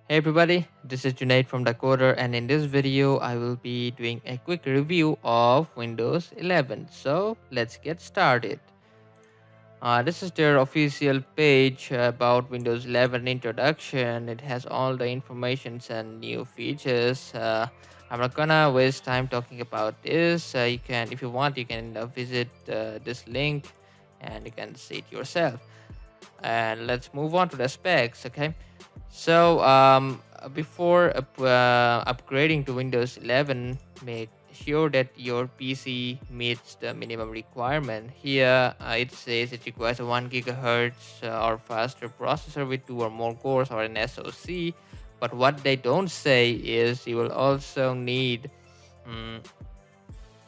Hey everybody, this is Junaid from Decoder, and in this video I will be doing a quick review of Windows 11. So let's get started. This is their official page about Windows 11 introduction. It has all the informations and new features. I'm not gonna waste time talking about this. You can, if you want, you can visit this link and you can see it yourself. And let's move on to the specs. Okay, so before upgrading to Windows 11, make sure that your PC meets the minimum requirement. Here it says it requires a 1 gigahertz or faster processor with 2 or more cores or an SoC. But what they don't say is you will also need, mm,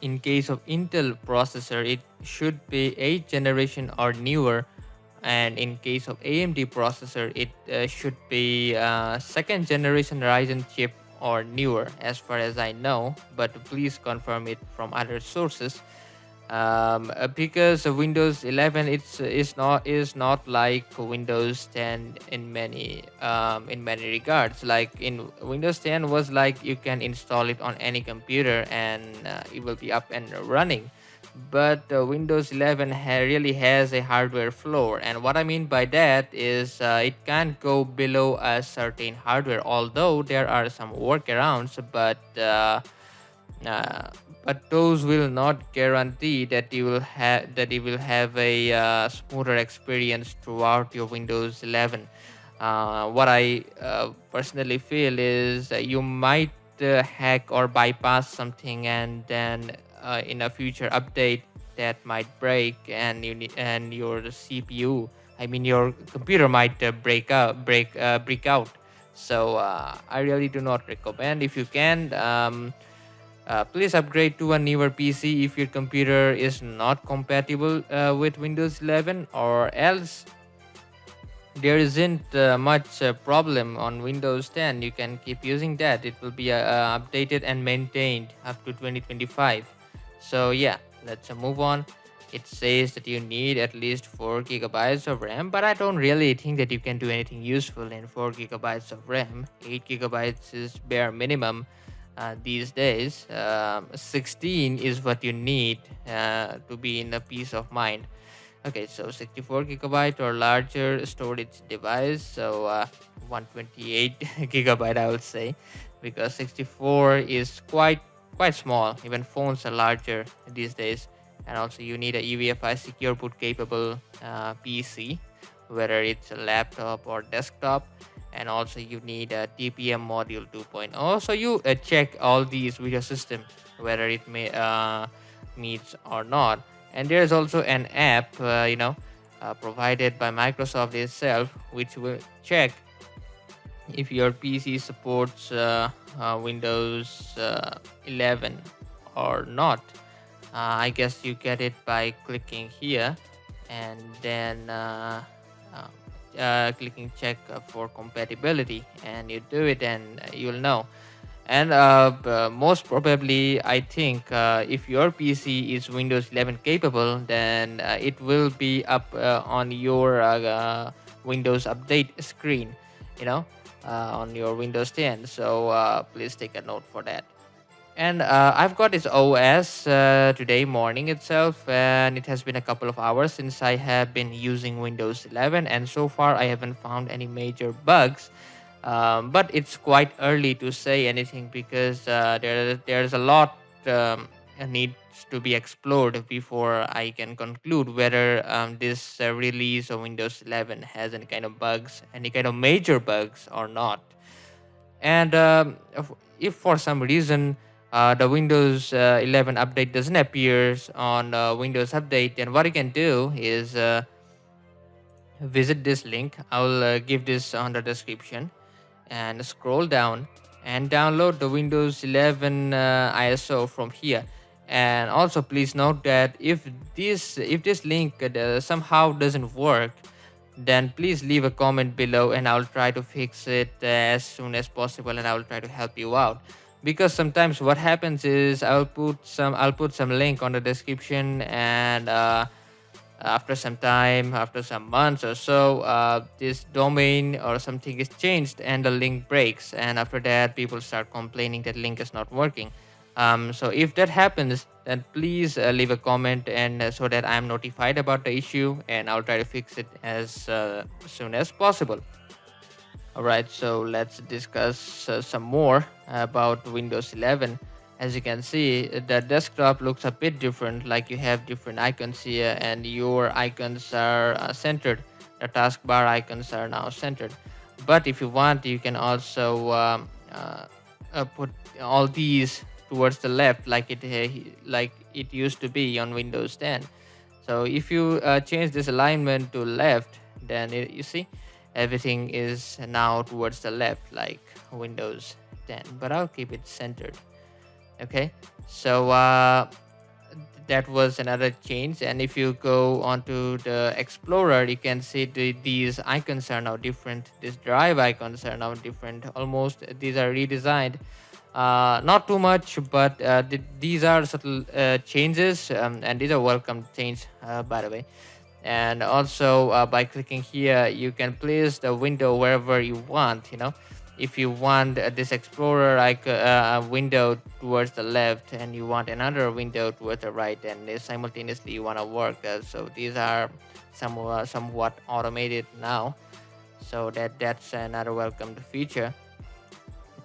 in case of Intel processor, it should be 8th generation or newer, and in case of AMD processor it should be second generation Ryzen chip or newer, as far as I know, but please confirm it from other sources. Because Windows 11 is not like Windows 10 in many regards. Like in Windows 10 was like you can install it on any computer and it will be up and running, but Windows 11 really has a hardware floor, and what I mean by that is it can't go below a certain hardware, although there are some workarounds, uh, but those will not guarantee that you will have a smoother experience throughout your Windows 11. What I personally feel is you might hack or bypass something, and then in a future update that might break, and your CPU, I mean your computer, might break out. So I really do not recommend. If you can, please upgrade to a newer PC if your computer is not compatible with Windows 11, or else there isn't much problem on Windows 10. You can keep using that. It will be updated and maintained up to 2025. So yeah, let's move on. It says that you need at least 4 gigabytes of RAM, but I don't really think that you can do anything useful in 4 gigabytes of RAM. 8 gigabytes is bare minimum these days. 16 is what you need to be in a peace of mind. Okay, so 64 gigabyte or larger storage device. So 128 gigabyte, I would say, because 64 is quite small. Even phones are larger these days. And also, you need a UEFI secure boot capable PC, whether it's a laptop or desktop. And also, you need a TPM module 2.0. So you check all these with your system, whether it meets or not. And there's also an app provided by Microsoft itself, which will check if your PC supports Windows 11 or not. I guess you get it by clicking here, and then clicking check for compatibility, and you do it, and you'll know. And most probably, I think if your PC is Windows 11 capable, then it will be up on your Windows update screen, you know, on your Windows 10. So please take a note for that. And I've got this OS today morning itself, and it has been a couple of hours since I have been using Windows 11, and so far I haven't found any major bugs. But it's quite early to say anything, because there's a lot needs to be explored before I can conclude whether this release of Windows 11 has any kind of bugs, any kind of major bugs or not. And if for some reason the Windows 11 update doesn't appear on Windows Update, then what you can do is visit this link. I'll give this on the description, and scroll down and download the Windows 11 ISO from here. And also, please note that if this link somehow doesn't work, then please leave a comment below, and I'll try to fix it as soon as possible, and I will try to help you out. Because sometimes what happens is I'll put some link on the description, and After some time, after some months or so, this domain or something is changed and the link breaks, and after that people start complaining that link is not working. So if that happens, then please leave a comment, and so that I'm notified about the issue, and I'll try to fix it as soon as possible. All right, so let's discuss some more about Windows 11. As you can see, the desktop looks a bit different, like you have different icons here, and your icons are centered. The taskbar icons are now centered. But if you want, you can also put all these towards the left, like it used to be on Windows 10. So if you change this alignment to left, then you see everything is now towards the left, like Windows 10. But I'll keep it centered. Okay, so that was another change. And if you go onto the Explorer, you can see these icons are now different. These drive icons are now different. Almost these are redesigned. Not too much, but these are subtle changes, and these are welcome change, by the way. And also, by clicking here, you can place the window wherever you want. If you want this Explorer window towards the left, and you want another window towards the right, and they simultaneously you want to work. So these are somewhat automated now. So that's another welcome feature.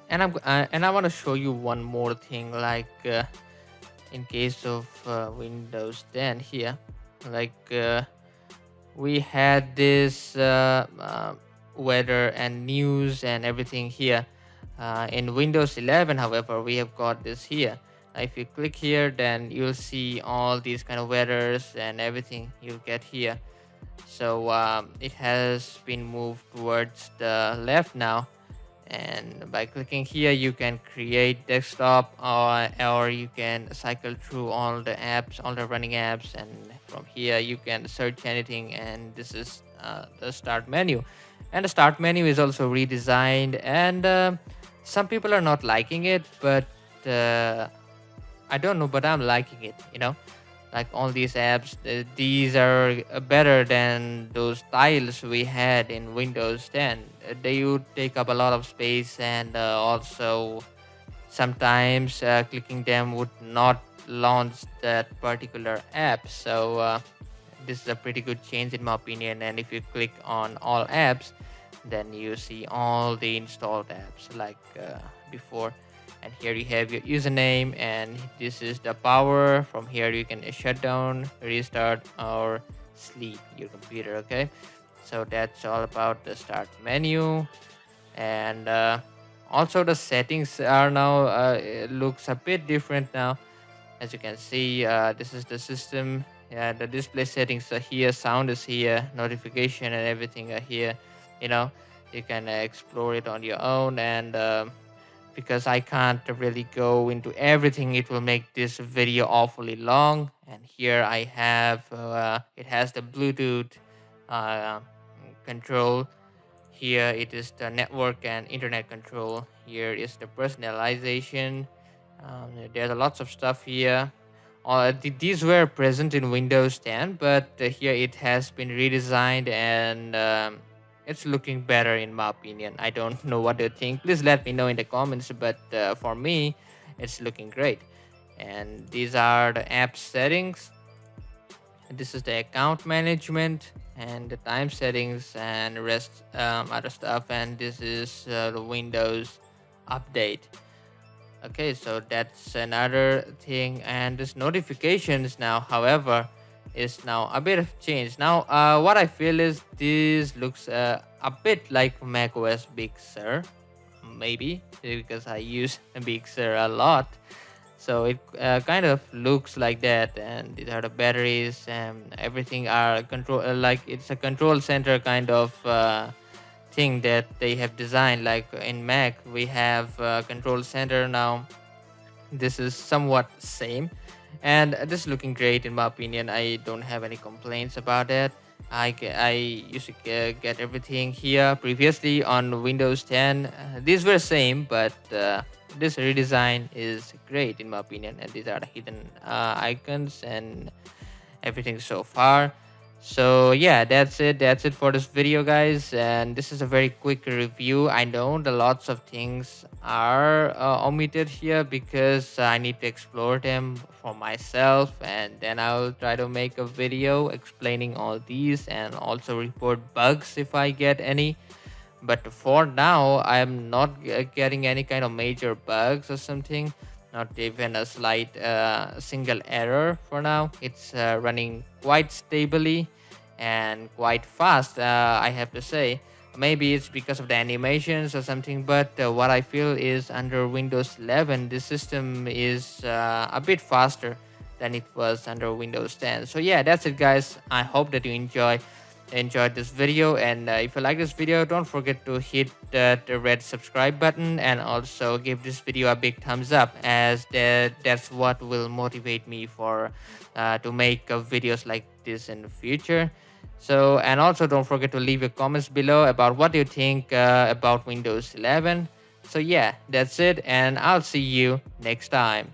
And I want to show you one more thing, like in case of Windows 10 here, like we had this weather and news and everything here. In Windows 11, however, we have got this here. If you click here, then you'll see all these kind of weathers and everything you'll get here. So it has been moved towards the left now, and by clicking here you can create desktop, or you can cycle through all the apps, all the running apps, and from here you can search anything. And this is the start menu, and the start menu is also redesigned, and some people are not liking it, but I don't know, but I'm liking it. Like all these apps, these are better than those tiles we had in Windows 10. They would take up a lot of space, and also sometimes clicking them would not launch that particular app. So this is a pretty good change in my opinion. And if you click on all apps, then you see all the installed apps like before. And here you have your username, and this is the power. From here you can shut down, restart, or sleep your computer. Okay, so that's all about the start menu. And also the settings are now it looks a bit different now. As you can see, this is the system. Yeah, the display settings are here, sound is here, notification and everything are here. You can explore it on your own. And because I can't really go into everything, it will make this video awfully long. And here I have it has the Bluetooth uh, control. Here it is the network and internet control. Here is the personalization. There's a lots of stuff here. These were present in Windows 10, but here it has been redesigned, and it's looking better in my opinion. I don't know what you think. Please let me know in the comments. But for me, it's looking great. And these are the app settings. This is the account management and the time settings and rest other stuff. And this is the Windows update. Okay, so that's another thing. And this notifications now, however, is now a bit of change. Now, what I feel is this looks a bit like macOS Big Sur, maybe because I use Big Sur a lot. So it kind of looks like that. And these are the batteries, and everything are control like it's a control center kind of thing that they have designed. Like in Mac, we have control center now. This is somewhat same, and this is looking great in my opinion. I don't have any complaints about that. I used to get everything here previously on Windows 10. These were same, but this redesign is great in my opinion. And these are the hidden icons and everything so far. So yeah, that's it for this video, guys, and this is a very quick review. I know the lots of things are omitted here because I need to explore them for myself, and then I'll try to make a video explaining all these and also report bugs if I get any. But for now, I am not getting any kind of major bugs or something, not even a slight single error. For now, it's running quite stably and quite fast, I have to say. Maybe it's because of the animations or something, but what I feel is under Windows 11 the system is a bit faster than it was under Windows 10. So yeah, that's it, guys. I hope that you enjoyed this video, and if you like this video, don't forget to hit the red subscribe button and also give this video a big thumbs up, as that's what will motivate me for to make videos like this in the future. So, and also don't forget to leave your comments below about what you think about Windows 11. So yeah, that's it, and I'll see you next time.